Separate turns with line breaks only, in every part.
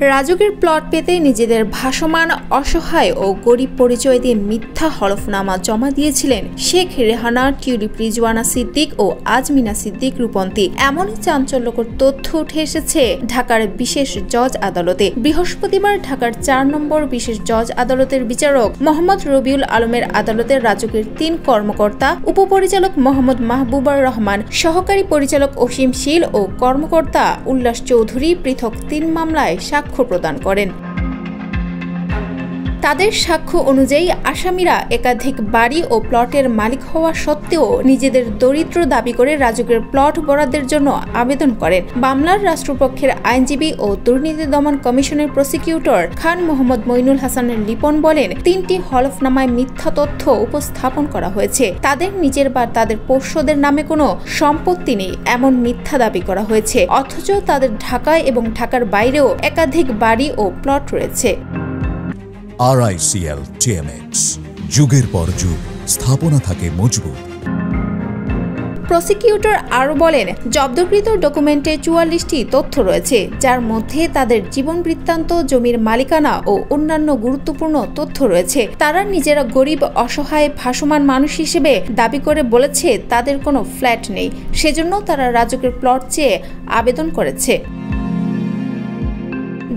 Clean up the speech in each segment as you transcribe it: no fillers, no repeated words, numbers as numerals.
রাজুকের plot পেতে নিজেদের ভাসমান অসহায় ও গরিব পরিচয় দিয়ে মিথ্যা হলফনামা জমা দিয়েছিলেন শেখ রেহানা, টিউলিপ রিজওয়ানা সিদ্দিক ও আজমিনা সিদ্দিক রূপন্তী। এমনই চাঞ্চল্যকর তথ্য উঠে এসেছে ঢাকার বিশেষ জজ আদালতে। বৃহস্পতিবার ঢাকার ৪ নম্বর বিশেষ জজ আদালতের বিচারক মোহাম্মদ রবিউল আলমের আদালতের রাজুকের ৩ কর্মকর্তা, উপপরিচালক মোহাম্মদ মাহবুবুর রহমান, সহকারী পরিচালক অসীম শীল ও কর্মকর্তা উল্লাস চৌধুরী পৃথক ৩ মামলায় সাক্ষ্য প্রদান করেন। তাদের সাক্ষ্য অনুযায়ী আসামিরা একাধিক বাড়ি ও প্লটের মালিক হওয়া সত্ত্বেও নিজেদের দরিদ্র দাবি করে রাজুকের প্লট বরাদ্দের জন্য আবেদন করেন। মামলার রাষ্ট্রপক্ষের আইনজীবী ও দুর্নীতি দমন কমিশনের প্রসিকিউটর খান মোহাম্মদ মইনুল হাসানের লিপন বলেন, ৩টি হলফনামায় মিথ্যা তথ্য উপস্থাপন করা হয়েছে। তাদের নিজের বা তাদের পোষ্যদের নামে কোনো সম্পত্তি নেই এমন মিথ্যা দাবি করা হয়েছে, অথচ তাদের ঢাকায় এবং ঢাকার বাইরেও একাধিক বাড়ি ও প্লট রয়েছে।
RICL TMX, যুগের পর যুগ স্থাপনা থাকে মজবুত।
প্রসিকিউটর আরও বলেন, জব্দকৃত ডকুমেন্টে ৪৪টি তথ্য রয়েছে, যার মধ্যে তাদের জীবন বৃত্তান্ত, জমির মালিকানা ও অন্যান্য গুরুত্বপূর্ণ তথ্য রয়েছে। তারা নিজেরা গরিব, অসহায়, ভাসমান মানুষ হিসেবে দাবি করে বলেছে তাদের কোনো ফ্ল্যাট নেই, সেজন্য তারা রাজুকের প্লট চেয়ে আবেদন করেছে।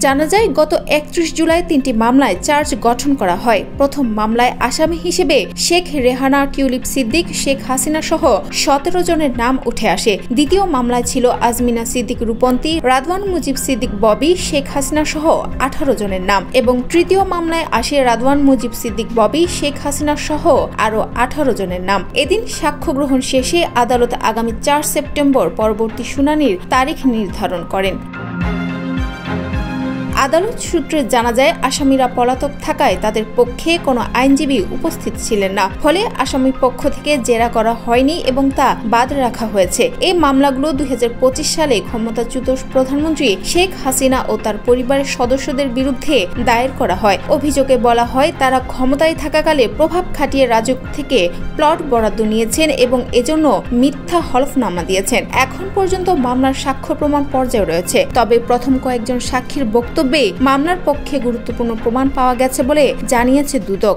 জানা যায়, গত ৩১ জুলাই ৩টি মামলায় চার্জ গঠন করা হয়। প্রথম মামলায় আসামি হিসেবে শেখ রেহানা, টিউলিপ সিদ্দিক, শেখ হাসিনা সহ ১৭ জনের নাম উঠে আসে। দ্বিতীয় মামলায় ছিল আজমিনা সিদ্দিক রূপন্তী, রাদওয়ান মুজিব সিদ্দিক ববি, শেখ হাসিনা সহ ১৮ জনের নাম এবং তৃতীয় মামলায় আসে রাদওয়ান মুজিব সিদ্দিক ববি, শেখ হাসিনা সহ আরও ১৮ জনের নাম। এদিন সাক্ষ্য গ্রহণ শেষে আদালত আগামী ৪ সেপ্টেম্বর পরবর্তী শুনানির তারিখ নির্ধারণ করেন। আদালত সূত্রে জানা যায়, আসামিরা পলাতক থাকায় তাদের পক্ষে কোনো আইনজীবী উপস্থিত ছিলেন না, ফলে আসামির পক্ষ থেকে জেরা করা হয়নি এবং তা বাদ রাখা হয়েছে। এই মামলাগুলো ২০২৫ সালে ক্ষমতাচ্যুত প্রধানমন্ত্রী শেখ হাসিনা ও তার পরিবারের সদস্যদের বিরুদ্ধে দায়ের করা হয়। অভিযোগে বলা হয়, তারা ক্ষমতায় থাকাকালে প্রভাব খাটিয়ে রাজুক থেকে প্লট বরাদ্দ নিয়েছেন এবং এজন্য মিথ্যা হলফনামা দিয়েছেন। এখন পর্যন্ত মামলার সাক্ষ্য প্রমাণ পর্যায়ে রয়েছে, তবে প্রথম কয়েকজন সাক্ষীর বক্তব্যে মামলার পক্ষে গুরুত্বপূর্ণ প্রমাণ পাওয়া গেছে বলে জানিয়েছে দুদক।